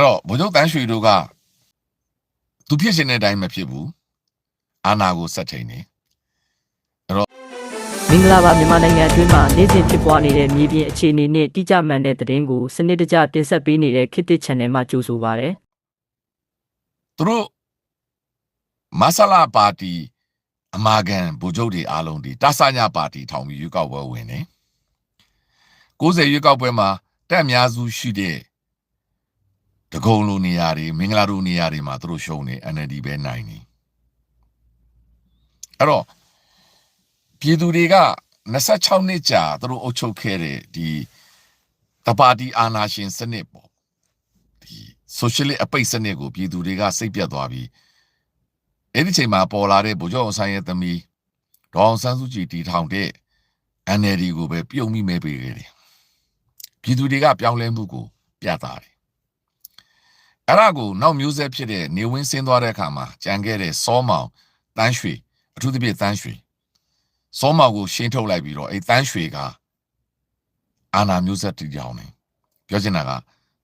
တော့ဗိုလ်ချုပ်တန်းရွှေတို့ကသူဖြစ်ရှင်တဲ့အတိုင်းမဖြစ်ဘူးအာဏာကိုဆက်ထိန်နေမင်္ဂလာပါမြန်မာနိုင်ငံအတွင်းမှာနေ့စဉ်ဖြစ်ပွားနေတဲ့မြေပြင်အခြေအနေနဲ့တိကျမှန်တဲ့သတင်းကိုစနစ်တကျတင်ဆက်ပေးနေတဲ့ခေတ်သစ် channel မှာကြိုဆိုပါရစေ။သူတို့မဆလာပါတီအမာခံဗိုလ်ချုပ်တွေအားလုံးဒီတဆညာပါတီထောင်ပြီးရွေးကောက်ပွဲဝင်နေ90ရွေးကောက်ပွဲမှာတက်အများစုရှိတဲ့တကုံလိုနေရာတွေမင်္ဂလာတို့နေရာတွေမှာသူတို့ရှုံးနေ NLD ပဲနိုင်နေအဲ့တော့ပြည်သူတွေက26နှစ်ကြာသူတို့အုပ်ချုပ်ခဲ့တဲ့ဒီတပါတီအာဏာရှင်စနစ်ပေါ့ဒီ socialist အပိတ်စနစ်ကိုပြည်သူတွေကစိတ်ပြတ်သွားပြီးအဲ့ဒီချိန်မှာပေါ်လာတဲ့ဗိုလ်ချုပ်အောင်ဆန်းရဲ့သမီးဒေါအောင်ဆန်းစုကြည်တီထောင်တဲ့ NLD ကိုပဲပြုံမိမဲပေးခဲ့တယ်ပြည်သူတွေကပြောင်းလဲမှုကိုပြသတယ်အဲ့ဒါကိုနောက်မျိုးဆက်ဖြစ်တဲ့နေဝင်းဆင်းသွားတဲ့အခါမှာကြံခဲ့တဲ့စောမောင်တန်းရွှေအထူးသဖြင့်တန်းရွှေစောမောင်ကိုရှင်းထုတ်လိုက်ပြီးတော့အဲ့တန်းရွှေကအာဏာမျိုးဆက်တည်ကြောင်နေပြောချင်တာက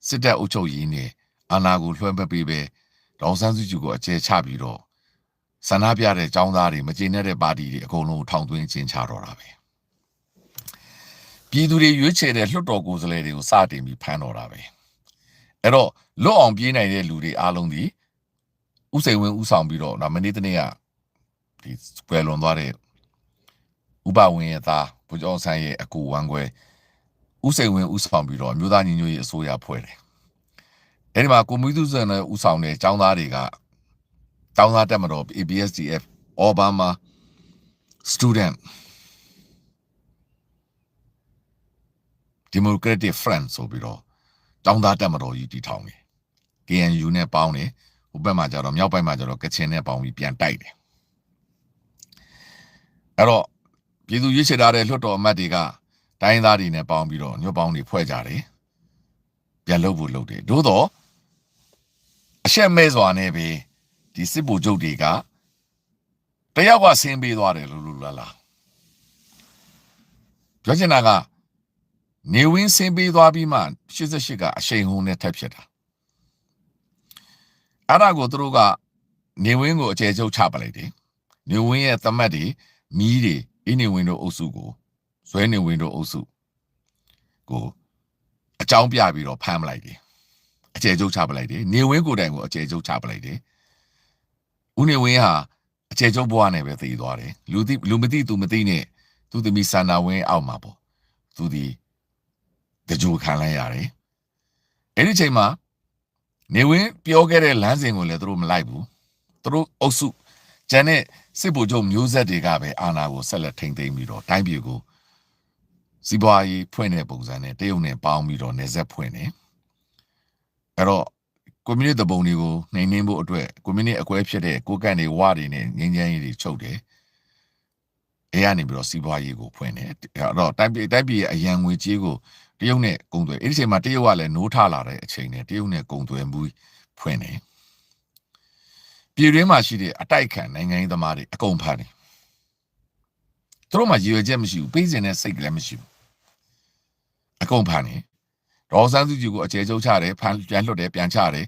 စစ်တပ်အုပ်ချုပ်ရေးနဲ့အာဏာကိုလွှဲမပေးပဲဒေါအောင်ဆန်းစုကြည်ကိုအကျယ်ချပြီးတော့ဆန္ဒပြတဲ့ចောင်းသားတွေမကျေနပ်တဲ့ပါတီတွေအကုန်လုံးထောင်သွင်းချင်းချတော့တာပဲပြည်သူတွေရွေးချယ်တဲ့လွှတ်တော်ကိုယ်စားလှယ်တွေကိုစတင်ပြီးဖမ်းတော့တာပဲအဲ့တော့လွတ်အောင်ပြေးနိုင်တဲ့လူတွေအားလုံးဒီဥစိန်ဝင်းဥဆောင်ပြီးတော့မနေ့တနေ့ကဒီကွယ်လွန်သွားတဲ့ဥပဝင်းရဲ့သားဗိုလ်ချုပ်အောင်ဆန်းရဲ့အကူဝမ်းခွဲဥစိန်ဝင်းဥဆောင်ပြီးတော့အမျိုးသားညီညွတ်ရေးအစိုးရဖွဲ့တယ်အဲ့ဒီမှာကိုမွေးသူစံနဲ့ဥဆောင်တဲ့ចောင်းသားတွေကចောင်းသားတက်မတော် ABSDF Obama Student Democratic Front ဆိုပြီးတော့ចောင်းသားတက်မတော်ကြီးတည်ထောင်တယ် KNU နဲ့ပေါင်းတယ်ဟိုဘက်မှာကျတော့မြောက်ပိုင်းမှာကျတော့ကချင်နဲ့ပေါင်းပြီးပြန်တိုက်တယ်အဲ့တော့ပြည်သူရွေးချယ်ထားတဲ့လွှတ်တော်အမတ်တွေကတိုင်းသားတွေနဲ့ပေါင်းပြီးတော့ညွတ်ပေါင်းတွေဖွဲ့ကြတယ်ပြန်လုပ်ဖို့လုပ်တယ်သို့တော့အရှက်မဲစွာနဲ့ပဲဒီစစ်ဗိုလ်ချုပ်တွေကတယောက်ကဆင်းပေးသွားတယ်လို့လားပြောချင်တာကနေဝင်းဆင်းပေးသွားပြီးမှ88ကအရှိန်ဟုန်နဲ့ထပ်ဖြစ်တာအဲ့ဒါကိုသူတို့ကနေဝင်းကိုအကျယ်ချုပ်ချပလိုက်တယ်နေဝင်းရဲ့သမတ်တွေမီးတွေအင်းနေဝင်းတို့အုပ်စုကိုဇွဲနေဝင်းတို့အုပ်စုကိုအကြောင်းပြပြီးတော့ဖမ်းပလိုက်တယ်အကျယ်ချုပ်ချပလိုက်တယ်နေဝင်းကိုယ်တိုင်ကိုအကျယ်ချုပ်ချပလိုက်တယ်ဦးနေဝင်းဟာအကျယ်ချုပ်ဘွားနဲ့ပဲသိသွားတယ်လူမသိသူမသိနဲ့သူသမီးစန္ဒဝင်းအောက်မှာပေါ့သူဒီကြိုခံလိုက်ရတယ်အဲ့ဒီချိန်မှာနေဝင်းပြောခဲ့တဲ့လမ်းစဉ်ကိုလည်းသူတို့မလိုက်ဘူးသူတို့အုပ်စုကျန်တဲ့စစ်ဗိုလ်ချုပ်မျိုးဆက်တွေကပဲအာဏာကိုဆက်လက်ထိန်းသိမ်းပြီးတော့တိုင်းပြည်ကိုစီးပွားရေးဖွင့်တဲ့ပုံစံနဲ့တရုတ်နဲ့ပေါင်းပြီးတော့နေဆက်ဖွင့်တယ်အဲ့တော့ကွန်မြူနတီပုံတွေကိုနှိမ်နှင်းဖို့အတွက်ကွန်မြူနတီအကွဲဖြစ်တဲ့ကိုကန့်တွေဝါတွေနဲ့ငင်းချမ်းရေးတွေချုပ်တယ်အဲကနေပြီးတော့စီးပွားရေးကိုဖွင့်တယ်အဲ့တော့တိုင်းပြည်ရဲ့အရန်ငွေကြေးကိုတရုတ်နဲ့ကုန်သွယ်အဲ့ဒီချိန်မှာတရုတ်ကလည်းနိုးထလာတဲ့အချိန်နဲ့တရုတ်နဲ့ကုန်သွယ်မှုဖွင့်တယ်ပြည်တွင်းမှာရှိတဲ့အတိုက်ခံနိုင်ငံရေးသမားတွေအကုန်ဖမ်းတယ်သူတို့မှရည်ရွယ်ချက်မရှိဘူးပေးစင်တဲ့စိတ်ကလည်းမရှိဘူးအကုန်ဖမ်းတယ်ဒေါ်စန်းစုကြည်ကိုအကျယ်ချုပ်ချတယ်ဖမ်းပြန်လွှတ်တယ်ပြန်ချတယ်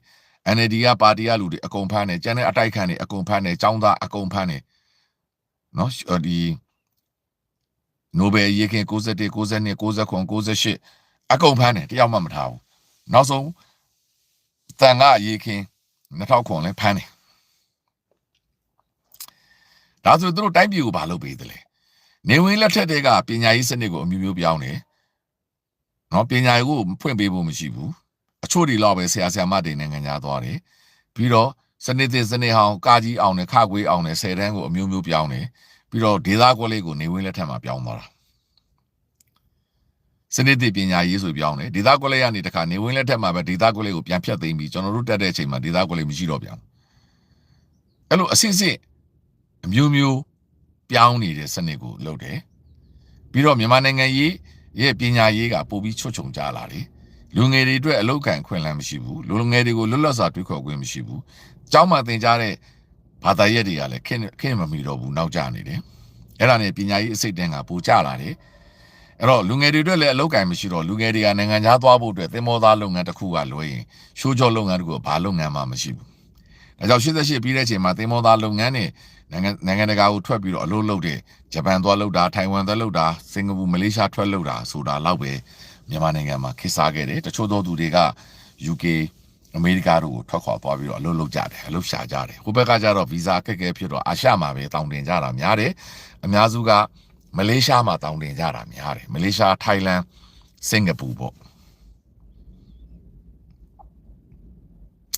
NLD ကပါတီကလူတွေအကုန်ဖမ်းတယ်ကျန်တဲ့အတိုက်ခံတွေအကုန်ဖမ်းတယ်ចောင်းသားအကုန်ဖမ်းတယ်နော်ဒီနိုဘယ်ရေခင်91 92 99 98အကုန်ဖမ်းတယ်တယောက်မှမထားဘူးနောက်ဆုံးတန်ကရေခင်2009လဲဖမ်းတယ်ဒါဆိုသူတို့တိုင်းပြည်ကိုဘာလုပ်ပေးသလဲနေဝင်းလက်ထက်တွေကပညာရေးစနစ်ကိုအမျိုးမျိုးပြောင်းတယ်နော်ပညာရေးကိုဖွင့်ပေးဖို့မရှိဘူးအချို့တွေတော့ပဲဆရာမတွေနိုင်ငံခြားသွားတယ်ပြီးတော့စနစ်ဟောင်းကာကြီးအောင်နဲ့ခခွေးအောင်နဲ့10တန်းကိုအမျိုးမျိုးပြောင်းတယ်ပြီးတော့ဒေသကွက်လေးကိုနေဝင်းလက်ထက်မှာပြောင်းသွားတာစနစ်ပညာရေးဆိုပြောင်းတယ်ဒေသကွက်လေးကနေတခါနေဝင်းလက်ထက်မှာပဲဒေသကွက်လေးကိုပြန်ဖြတ်သိမ်းပြီးကျွန်တော်တို့တက်တဲ့အချိန်မှာဒေသကွက်လေးမရှိတော့ပြန်အဲ့လိုအစစ်အမျိုးမျိုးပြောင်းနေတဲ့စနစ်ကိုလုပ်တယ်ပြီးတော့မြန်မာနိုင်ငံရေးရဲ့ပညာရေးကပိုပြီးချွတ်ချုံကြလာတယ်လူငယ်တွေအတွက်အလောက်ကန်ခွင့်လန်းမရှိဘူးလူငယ်တွေကိုလွတ်လပ်စွာတွေးခေါ်ခွင့်မရှိဘူးကျောင်းမှာသင်ကြားတဲ့ဘာသာရပ်တွေကလည်းခင်းမမီတော့ဘူးနောက်ကျနေတယ်အဲ့ဒါနဲ့ပညာရေးအစိတ်တန်းကပိုကျလာတယ် အဲ့တော့လူငယ်တွေအတွက်လည်းအလောက်ကိုင်းမရှိတော့လူငယ်တွေကနိုင်ငံခြားသွားဖို့အတွက်သင်္ဘောသားလုပ်ငန်းတစ်ခုကလွှဲရင်ရှိုးကြောလုပ်ငန်းတစ်ခုကဘာလုပ်ငန်းမှမရှိဘူးဒါကြောင့်88ပြီးတဲ့အချိန်မှာသင်္ဘောသားလုပ်ငန်းနဲ့နိုင်ငံတကာကိုထွက်ပြီးတော့အလုပ်လုပ်တဲ့ဂျပန်သွားလုပ်တာထိုင်ဝမ်သွားလုပ်တာစင်ကာပူမလေးရှားထွက်လုပ်တာဆိုတာလောက်ပဲမြန်မာနိုင်ငံမှာခေတ်စားခဲ့တယ်တချို့သောသူတွေက UK အမေရိကတို့ကိုထွက်ခွာသွားပြီးတော့အလုပ်လုပ်ကြတယ်အလုပ်ရှာကြတယ်ဟိုဘက်ကကျတော့ဗီဇာအခက်အခဲဖြစ်တော့အာရှမှာပဲတောင်းတင်ကြတာများတယ်အများစုကမလေးရှားမှာတောင်းတင်ကြတာများတယ်မလေးရှားထိုင်းလန်စင်ကာပူပေါ့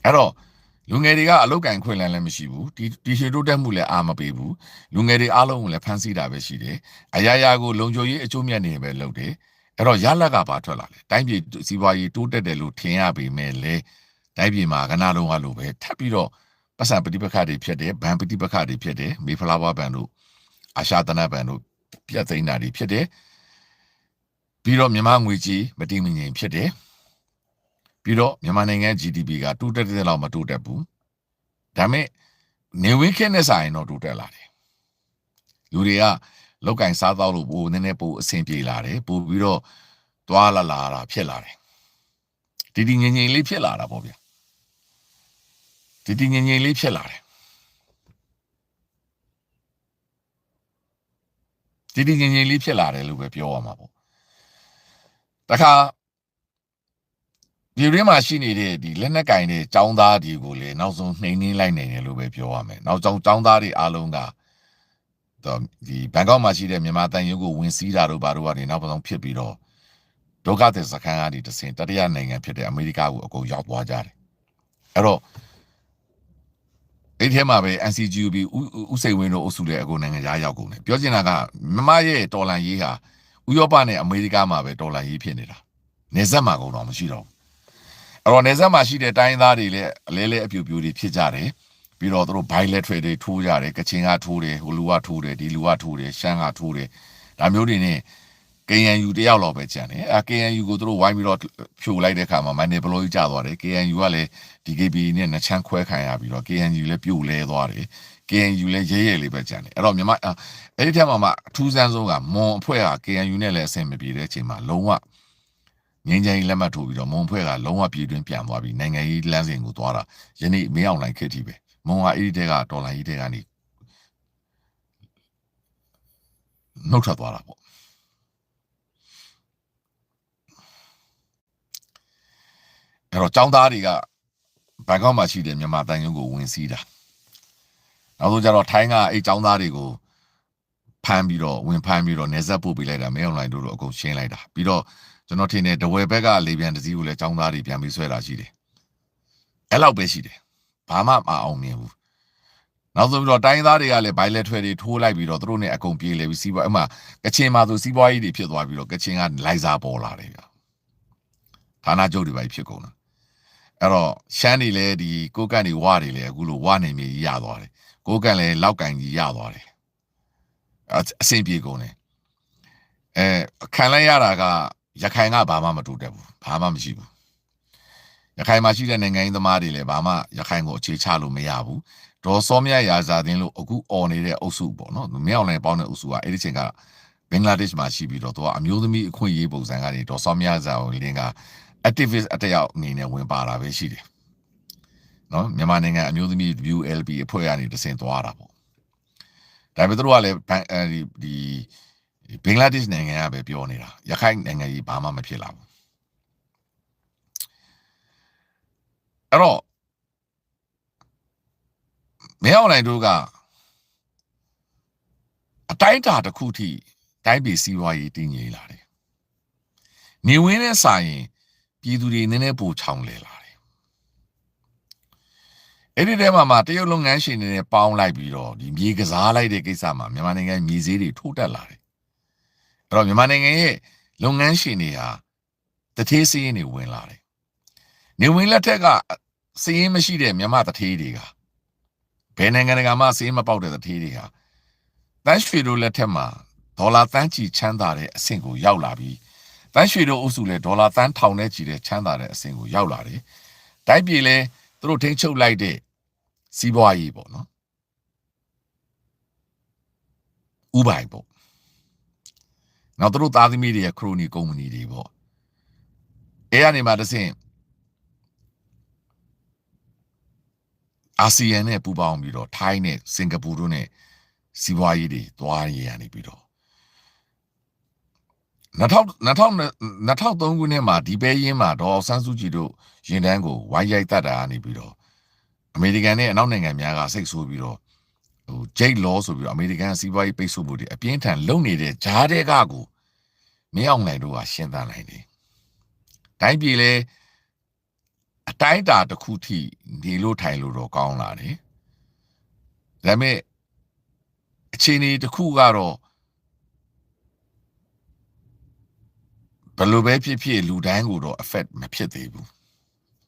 အဲ့တော့လူငယ်တွေကအလုပ်ကင်ခွင့်လည်းမရှိဘူးဒီရှေတိုးတက်မှုလည်းအာမပေးဘူးလူငယ်တွေအားလုံးကိုလည်းဖမ်းဆီးတာပဲရှိတယ်အရာရာကိုလုံခြုံရေးအကျိုးမြတ်နေပဲလုပ်တယ်အဲ့တော့ရလက်ကဘာထွက်လာလဲတိုင်းပြည်စီးပွားရေးတိုးတက်တယ်လို့ထင်ရပေမဲ့လေတိုင်းပြည်မှာကနာလုံးကလိုပဲထပ်ပြီးတော့ပတ်စံပဋိပက္ခတွေဖြစ်တယ်ဘဏ်ပဋိပက္ခတွေဖြစ်တယ်မေဖလာဝါဘဏ်တို့အာရှတနဘဏ်တို့ပြတ်သိမ်းတာတွေဖြစ်တယ်ပြီးတော့မြန်မာငွေကြီးမတည်မငြိမ်ဖြစ်တယ်ပြီးတော့မြန်မာနိုင်ငံ GDP ကတိုးတက်တဲ့လောက်မတိုးတက်ဘူးဒါမဲ့နေဝင်းခက်နဲ့ဆိုင်တော့တိုးတက်လာတယ်လူတွေကလောက်ကင်စားတော့လို့ပိုနည်းနည်းပိုအဆင်ပြေလာတယ်ပိုပြီးတော့တွာလာတာဖြစ်လာတယ်ဒီငြိမ်လေးဖြစ်လာတာပေါ့ဗျာဒီငြိမ်လေးဖြစ်လာတယ်ဒီငြိမ်လေးဖြစ်လာတယ်လို့ပဲပြောရမှာပေါ့တခါဒီရင်းမှာရှိနေတဲ့ဒီလက်နက်ကင်တဲ့ចောင်းသားတွေကိုလည်းနောက်ဆုံးနှိမ်နှင်းလိုက်နိုင်တယ်လို့ပဲပြောရမယ်နောက်ဆုံးចောင်းသားတွေအားလုံးကဒီဘန်ကောက်မှာရှိတဲ့မြန်မာတန်ရုပ်ကိုဝင်စီးတာတို့ဘာတို့ကနေနောက်ဆုံးဖြစ်ပြီးတော့ဒုက္ခသည်စခန်းကနေတဆင်တတိယနိုင်ငံဖြစ်တဲ့အမေရိကကိုအကုန်ရောက်သွားကြတယ်အဲ့တော့အဲ့ဒီမှာပဲ NCGUB ဥစိန်ဝင်းတို့အုပ်စုလည်းအကုန်နိုင်ငံသားရောက်ကုန်တယ်ပြောချင်တာကမြန်မာရဲ့တော်လန်ရေးဟာဥရောပနဲ့အမေရိကမှာပဲတော်လန်ရေးဖြစ်နေတာနေဆက်မှာကုန်တော့မရှိတော့အဲ့တော့နေဆက်မှာရှိတဲ့တိုင်းသားတွေလည်းအလဲအပြူပြူတွေဖြစ်ကြတယ်ပြီးတော့သူတို့ bilateral တွေထိုးကြတယ်ကချင်ကထိုးတယ်ဟိုလူကထိုးတယ်ဒီလူကထိုးတယ်ရှမ်းကထိုးတယ်ဒါမျိုးတွေနဲ့ KNU တယောက်လောက်ပဲကြံတယ်KNU ကိုသူတို့ဝိုင်းပြီးတော့ဖြိုလိုက်တဲ့အခါမှာ money blow ကြီးကျသွားတယ် KNU ကလည်း DKB နဲ့နှချမ်းခွဲခံရပြီးတော့ KNU လည်းပြိုလဲသွားတယ် KNU လည်းရဲလေးပဲကြံတယ်အဲ့တော့မြန်မာအဲ့ဒီထက်မှအထူးဆန်းဆုံးကမွန်အဖွဲ့က KNU နဲ့လည်းအဆင်မပြေတဲ့အချိန်မှာလုံးဝငင်းချင်လက်မှတ်ထိုးပြီးတော့မွန်အဖွဲ့ကလုံးဝပြည်တွင်းပြန်သွားပြီးနိုင်ငံရေးလမ်းစဉ်ကိုသွားတာယနေ့မင်းအောင်လှိုင်ခေတ်ကြီးပဲမွန်ကအဲ့ဒီတဲကဒေါ်လာကြီးတဲကနေနှုတ်ထွက်သွားတာပေါ့အဲ့တော့ចောင်းသားတွေကဘန်ကောက်မှာရှိတဲ့မြန်မာတန်ရုံးကိုဝင်စီးတာနောက်ဆုံးကျတော့ထိုင်းကအဲ့ចောင်းသားတွေကိုဖမ်းပြီးတော့ဝင်ဖမ်းပြီးတော့နေဆက်ပို့ပေးလိုက်တာမင်းအောင်လှိုင်တို့အကုန်ရှင်းလိုက်တာပြီးတော့ကျွန်တော်ထင်တယ်တဝယ်ဘက်ကလေပြန်တစည်းကိုလည်းចောင်းသားတွေပြန်ပြီးဆွဲတာရှိတယ်အဲ့လောက်ပဲရှိတယ်ဘာမှမအောင်မြင်ဘူးနောက်ဆုံးပြီးတော့တိုင်းသားတွေကလည်း bilateral တွေထိုးလိုက်ပြီးတော့သူတို့နဲ့အကုန်ပြေးလေပြီးစီးပွားအမှကချင်မှာဆိုစီးပွားရေးတွေဖြစ်သွားပြီးတော့ကချင်ကလိုက်စားပေါ်လာတယ်ဗျဌာနချုပ်တွေပဲဖြစ်ကုန်တာအဲ့တော့ရှမ်းတွေလည်းဒီကိုကန့်တွေဝါတွေလည်းအခုလိုဝါနေမြေကြီးရသွားတယ်ကိုကန့်လည်းလောက်ကင်ကြီးရသွားတယ်အဆင်ပြေကုန်တယ်ခံလိုက်ရတာကရခိုင်ကဘာမှမတူတတ်ဘူးဘာမှမရှိဘူးရခိုင်မှာရှိတဲ့နိုင်ငံရေးသမားတွေလည်းဘာမှရခိုင်ကိုအခြေချလို့မရဘူးဒေါ်စောမြရာဇာတင်လို့အခုអော်နေတဲ့အုပ်စုပေါ့နော်မင်းအောင်လည်းပေါင်းတဲ့အုပ်စုကအဲ့ဒီချိန်ကဘင်္ဂလားဒေ့ရှ်မှာရှိပြီးတော့သူကအမျိုးသမီးအခွင့်အရေးပုံစံကနေဒေါ်စောမြရာဇာကိုလင်းက activist အတယောက်အနေနဲ့ဝင်ပါလာပဲရှိတယ်နော်မြန်မာနိုင်ငံအမျိုးသမီး WLB အဖွဲ့ကနေတဆင်သွားတာပေါ့ဒါပေမဲ့သူတို့ကလည်းဒီဘင်္ဂလားဒေ့ရှ်နိုင်ငံကပဲပြောနေတာရခိုင်နိုင်ငံကြီးဘာမှမဖြစ်လာဘူးအဲ့တော့မင်းအောင်လှိုင်တို့ကအတိုင်းအတာတစ်ခုထိတိုင်းပြည်စီးပွားရေးတည်ငြိမ်လာတယ်နေဝင်းနဲ့ဆိုင်ပြည်သူတွေနည်းနည်းပိုချောင်းလဲလာတယ်အဲ့ဒီထဲမှာတရုတ်လုပ်ငန်းရှင်တွေနဲ့ပေါင်းလိုက်ပြီးတော့ဒီမြေကစားလိုက်တဲ့ကိစ္စမှာမြန်မာနိုင်ငံမြေဈေးတွေထိုးတက်လာတယ်အဲ့တော့မြန်မာနိုင်ငံရဲ့လုပ်ငန်းရှင်တွေဟာတထေးစည်းရင်းတွေဝင်လာတယ်နေဝင်လက်ထက်ကစည်းရင်းမရှိတဲ့မြန်မာတထေးတွေကဘယ်နိုင်ငံကမှစည်းမပေါက်တဲ့တထေးတွေဟာတန်းရွှေတို့လက်ထက်မှာဒေါ်လာတန်းချီချမ်းသာတဲ့အဆင့်ကိုရောက်လာပြီးတန်းရွှေတို့အုပ်စုလည်းဒေါ်လာတန်းထောင်နဲ့ချီတဲ့ချမ်းသာတဲ့အဆင့်ကိုရောက်လာတယ်တိုင်းပြည်လည်းသူတို့ထိန်းချုပ်လိုက်တဲ့စီးပွားရေးပေါ့နော်ဥပိုင်ပေါ့ နောက်တို့သားသမီးတွေရဲ့ခရိုနီကုမ္ပဏီတွေပေါ့အဲ့ကနေမှတစ်ဆင့်အာဆီယံနဲ့ပူးပေါင်းပြီးတော့ထိုင်းနဲ့စင်ကာပူတို့နဲ့စီးပွားရေးတွေသွားရရနေပြီးတော့2003ခုနှစ်မှာဒီပဲရင်းမှာဒေါ်အောင်ဆန်းစုကြည်တို့ရင်တန်းကိုဝိုင်းရိုက်တတ်တာနေပြီးတော့အမေရိကန်နဲ့အနောက်နိုင်ငံများကစိတ်ဆိုးပြီးတော့ဂျိတ်လောဆိုပြီးတော့အမေရိကန်စီးပွားရေးပိတ်ဆို့မှုတွေအပြင်းထန်လုပ်နေတဲ့ဂျားတဲ့ကကိုမင်းအောင်လှိုင်တို့ကရှင်းသန်းလိုက်တယ်။တိုင်းပြည်လေအတိုင်းတာတစ်ခုထိနေလို့ထိုင်လို့တော့ကောင်းလာတယ်။ဒါပေမဲ့အခြေအနေတစ်ခုကတော့ဘယ်လိုပဲဖြစ်ဖြစ်လူတိုင်းကိုတော့ effect မဖြစ်သေးဘူး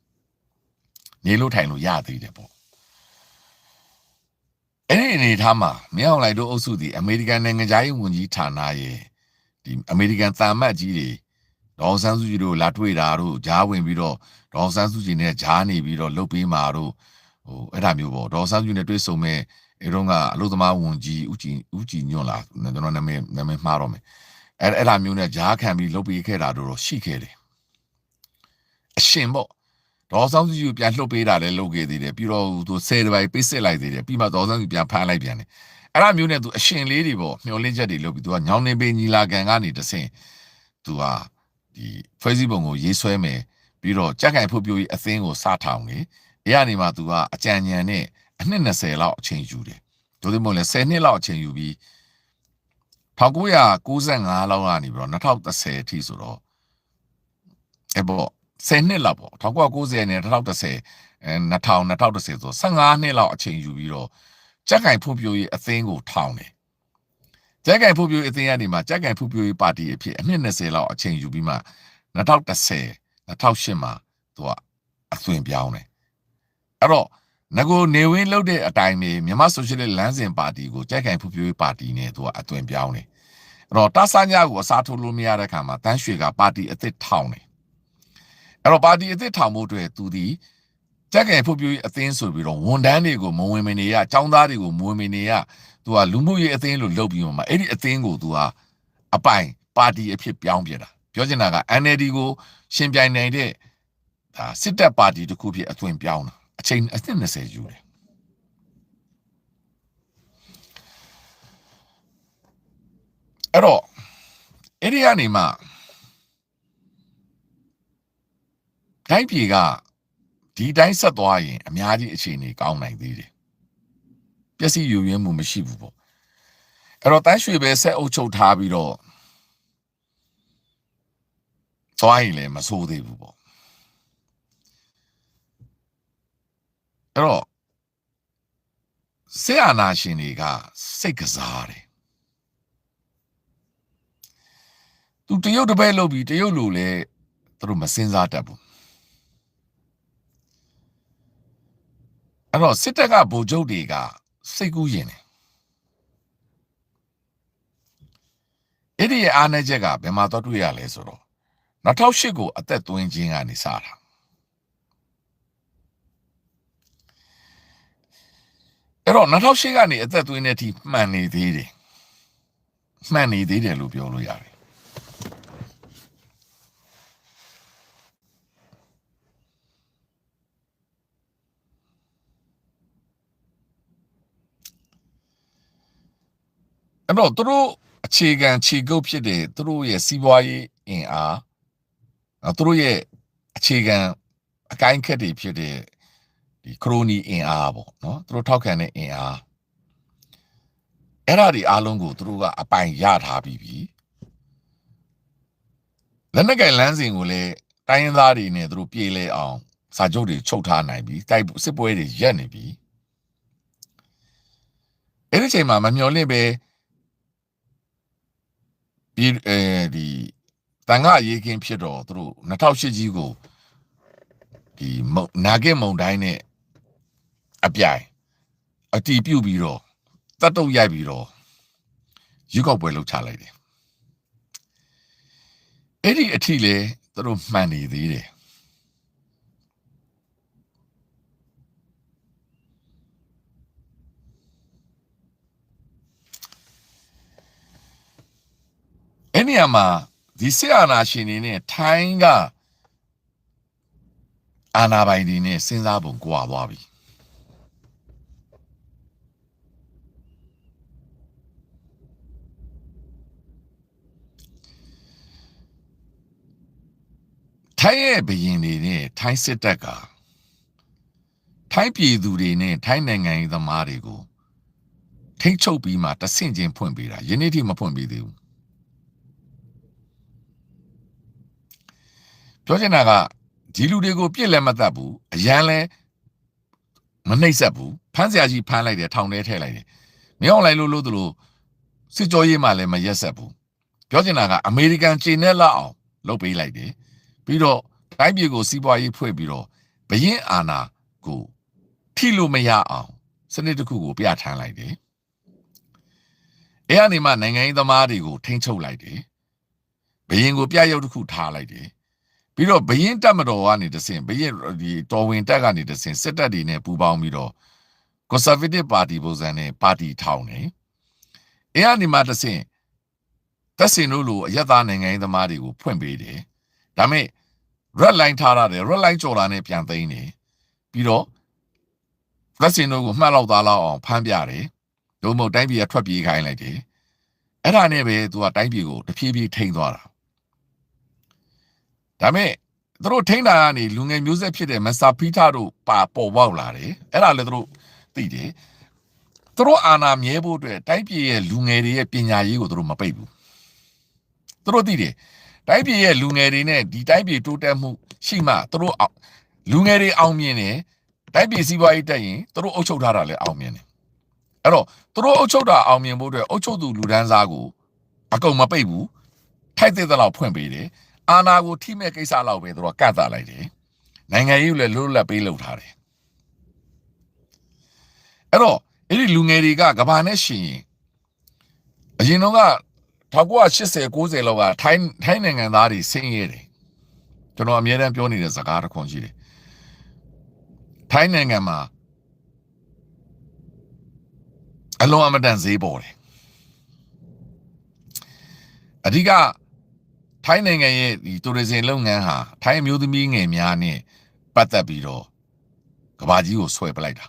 ။နေလို့ထိုင်လို့ရသေးတယ်ပေါ့။အဲ့ဒီအနေထားမှာမင်းအောင်လှိုင်တို့အုပ်စုဒီအမေရိကန်နိုင်ငံသားရေးဝန်ကြီးဌာနရဲ့ဒီအမေရိကန်သံမတ်ကြီးတွေဒေါ်ဆန်းစုကြည်တို့လာတွေ့တာတို့ဂျားဝင်ပြီးတော့ဒေါ်ဆန်းစုကြည်နဲ့ဂျားနေပြီးတော့လှုပ်ပေးမှာတို့အဲ့ဒါမျိုးပေါ့ဒေါ်ဆန်းစုကြည်နဲ့တွေ့ဆုံမဲ့အဲတော့ကအလို့သမားဝန်ကြီးဦးကြည်ညွန့်လာကျွန်တော်နာမည်မှားတော့မယ်အဲ့ဒါမျိုးနဲ့ဂျားခံပြီးလှုပ်ပေးခဲ့တာတို့တော့ရှိခဲ့တယ်အရှင်ပေါ့ဒေါ်ဆန်းစုကြည်ပြန်လှုပ်ပေးတာလည်းလုပ်ခဲ့သေးတယ်ပြီးတော့သူ10တပိုင်းပိတ်စစ်လိုက်သေးတယ်ပြီးမှဒေါ်ဆန်းစုကြည်ပြန်ဖမ်းလိုက်ပြန်တယ်အဲ့ဒါမျိုးနဲ့သူအရှင်လေးတွေပေါ့မျောလင့်ချက်တွေလုပ်ပြီးသူကညောင်းနေပေးညီလာခံကနေတဆင့်သူကဒီဖွဲ့စည်းပုံကိုရေးဆွဲမယ်ပြီးတော့ကြက်ခိုင်ဖို့ပြိုးရေးအသင်းကိုစထောင်တယ်အဲ့ကနေမှသူကအကြံဉာဏ်နဲ့အနှစ်20လောက်အချိန်ယူတယ်ဒို့ဒီမို့လဲ10နှစ်လောက်အချိန်ယူပြီး1995လောက်ကနေပြီးတော့2010အထိဆိုတော့အဲ့ပေါ့10နှစ်လောက်ပေါ့1990နဲ့2010 2010ဆို15နှစ်လောက်အချိန်ယူပြီးတော့ကြက်ကိုင်ဖွံ့ဖြိုးရေးအသင်းကိုထောင်တယ်ကြက်ကိုင်ဖွံ့ဖြိုးရေးအသင်းကနေမှကြက်ကိုင်ဖွံ့ဖြိုးရေးပါတီအဖြစ်အနှစ်20လောက်အချိန်ယူပြီးမှ2010 2008မှာသူကအသွင်ပြောင်းတယ်အဲ့တော့ငကိုနေဝင်းလှုပ်တဲ့အတိုင်းပဲမြန်မာဆိုရှယ်လစ်လမ်းစဉ်ပါတီကိုကြက်ကိုင်ဖွံ့ဖြိုးရေးပါတီနဲ့သူကအသွင်ပြောင်းတယ်အဲ့တော့တာဆာညာကိုအစားထိုးလို့မရတဲ့ခါမှာတန်းရွှေကပါတီအသစ်ထောင်တယ်အဲ့တော့ပါတီအသစ်ထောင်ဖို့အတွက်သူဒီကြက်ကိုင်ဖွံ့ဖြိုးရေးအသင်းဆိုပြီးတော့ဝန်ထမ်းတွေကိုမဝင်မနေရចောင်းသားတွေကိုမဝင်မနေရသူကလူမှုရေးအသင်းလို့လုပ်ပြီးမှအဲ့ဒီအသင်းကိုသူကအပိုင်ပါတီအဖြစ်ပြောင်းပြတာပြောချင်တာက NLD ကိုရှင်ပြိုင်နိုင်တဲ့ဒါစစ်တပ်ပါတီတစ်ခုဖြစ်အသွင်ပြောင်းတာအချိန်အနှစ်20ယူတယ်အဲ့တော့အဲ့ဒီကနေမှတိုင်းပြည်ကဒီတိုင်းဆက်သွားရင်အများကြီးအခြေအနေကောင်းနိုင်သေးတယ်ပျက်စီးယူရင်းမှုမရှိဘူးပေါ့အဲ့တော့တန်းရွှေပဲဆက်အုပ်ချုပ်ထားပြီးတော့သွားရင်လည်းမဆိုးသေးဘူးပေါ့အဲ့တော့ဆေးအာနာရှင်တွေကစိတ်ကစားတယ်သူတရုတ်တပည့်လုပ်ပြီးတရုတ်လူလည်းသူတို့မစင်စားတတ်ဘူးအဲ့တော့စစ်တပ်ကဗိုလ်ချုပ်တွေကစိတ်ကူးရင်တယ်အဲ့ဒီအားနည်းချက်ကဘယ်မှာတော့တွေ့ရလဲဆိုတော့2008ကိုအသက်သွင်းခြင်းကနေစတာအဲ့တော့2008ကနေအသက်သွင်းတဲ့အထိမှန်နေသေးတယ်လို့ပြောလို့ရတယ်အဲ့တော့သူတို့အခြေခံခြေကုပ်ဖြစ်တဲ့သူတို့ရဲ့စီးပွားရေးအင်အားသူတို့ရဲ့အခြေခံအကိုင်းခက်တွေဖြစ်တဲ့ဒီခရိုနီအင်အားပေါ့နော်သူတို့ထောက်ခံတဲ့အင်အားအဲ့ဒါဒီအားလုံးကိုသူတို့ကအပိုင်ရထားပြီးပြီလက်နက်ကင်လမ်းစဉ်ကိုလည်းတိုင်းရင်းသားတွေနဲ့သူတို့ပြေးလဲအောင်စာချုပ်တွေချုပ်ထားနိုင်ပြီတိုက်စစ်ပွဲတွေရက်နေပြီအဲ့ဒီချိန်မှာမမျှော်လင့်ပဲဒီတန်ခါရေးခင်းဖြစ်တော့သူတို့2008ကြီးကိုဒီနာဂစ်မုံတိုင်းနဲ့အပြိုင်အတီးပြုတ်ပြီးတော့တတ်တုတ်ရိုက်ပြီးတော့ရွေးကောက်ပွဲလုပ်ချလိုက်တယ်အဲ့ဒီအထီလေသူတို့မှန်နေသေးတယ်အ နေရာမှာဒီစစ်အာဏာရှင်တွေနဲ့ထိုင်းကအာဏာပိုင်တွေနဲ့စဉ်းစားပုံကွာသွားပြီထိုင်းရဲ့ဘရင်တွေနဲ့ထိုင်းစစ်တပ်ကထိုင်းပြည်သူတွေနဲ့ထိုင်းနိုင်ငံရေးသမားတွေကိုထိတ်ချုပ်ပြီးမှတဆင့်ချင်းဖွင့်ပေးတာယနေ့ထိမဖွင့်ပေးသေးဘူးပြောချင်တာကဒီလူတွေကိုပြစ်လည်းမတတ်ဘူးအရန်လည်းမနှိပ်စက်ဘူးဖမ်းစရာကြီးဖမ်းလိုက်တယ်ထောင်ထဲထည့်လိုက်တယ်မင်းအောင်လိုက်လို့သလိုစစ်ကြောရေးမှလည်းမရက်ဆက်ဘူးပြောချင်တာကအမေရိကန်ခြေနဲ့လောက်အောင်လုပ်ပေးလိုက်တယ်ပြီးတော့တိုင်းပြည်ကိုစီးပွားရေးဖွဲ့ပြီးတော့ဘရင်အာဏာကိုထိလို့မရအောင်စနစ်တစ်ခုကိုပြဋ္ဌာန်းလိုက်တယ်အဲ့အနေမှာနိုင်ငံရေးသမားတွေကိုထိန်းချုပ်လိုက်တယ်ဘရင်ကိုပြရုပ်တစ်ခုထားလိုက်တယ်ပြီးတော့ဘရင်တပ်မတော်ကနေတဆင့်ဘရင်ဒီတော်ဝင်တပ်ကနေတဆင့်စစ်တပ်တွေနဲ့ပူးပေါင်းပြီးတော့ Conservative Party ပုံစံနဲ့ပါတီထောင်တယ်အဲ့အနေမှာတဆင့်သက်စင်တို့လိုအယက်သားနိုင်ငံရေးသမားတွေကိုဖွင့်ပေးတယ်ဒါမဲ့ red line ထားရတယ် red line ကြော်တာနဲ့ပြန်သိမ်းတယ်ပြီးတော့သက်စင်တို့ကိုမှတ်လောက်သားလောက်အောင်ဖမ်းပြတယ်ဒုံမို့တိုင်းပြည်ကထွက်ပြေးခိုင်းလိုက်တယ်အဲ့ဒါနဲ့ပဲသူကတိုင်းပြည်ကိုတဖြည်းဖြည်းထိန်းသွားတာဒါမဲ့သူတို့ထိန်းတာကနေလူငယ်မျိုးဆက်ဖြစ်တဲ့မက်ဆာဖီတာတို့ပေါ်ပေါက်လာတယ်အဲ့ဒါလည်းသူတို့သိတယ်သူတို့အာဏာမြဲဖို့အတွက်တိုင်းပြည်ရဲ့လူငယ်တွေရဲ့ပညာရေးကိုသူတို့မပိတ်ဘူးသူတို့သိတယ်တိုင်းပြည်ရဲ့လူငယ်တွေနဲ့ဒီတိုင်းပြည်တိုးတက်မှုရှိမှသူတို့လူငယ်တွေအောင်မြင်တယ်တိုင်းပြည်စီးပွားရေးတက်ရင်သူတို့အုပ်ချုပ်ထားတာလည်းအောင်မြင်တယ်အဲ့တော့သူတို့အုပ်ချုပ်တာအောင်မြင်ဖို့အတွက်အုပ်ချုပ်သူလူဒန်းစားကိုအကုန်မပိတ်ဘူးထိုက်တဲ့လောက်ဖွင့်ပေးတယ်အာဏာကိုထိမဲ့ကိစ္စလောက်ပဲသူတို့ကတ်တာလိုက်တယ်နိုင်ငံရေးကိုလည်းလွတ်လပ်ပေးလုပ်ထားတယ်အဲ့တော့အဲ့ဒီလူငယ်တွေကကဘာနဲ့ရှင်အရင်တော့က1980 90လောက်ကထိုင်းနိုင်ငံသားတွေဆင်းရဲတယ်ကျွန်တော်အမြဲတမ်းပြောနေတဲ့စကားတစ်ခွန်းရှိတယ်ထိုင်းနိုင်ငံမှာအလုံးအမတန်ဈေးပေါ်တယ်အဓိကထိုင်းနိုင်ငံရဲ့ဒီတူရဇင်လုပ်ငန်းဟာထိုင်းအမျိုးသမီးငယ်များနဲ့ပတ်သက်ပြီးတော့ကဘာကြီးကိုဆွဲပလိုက်တာ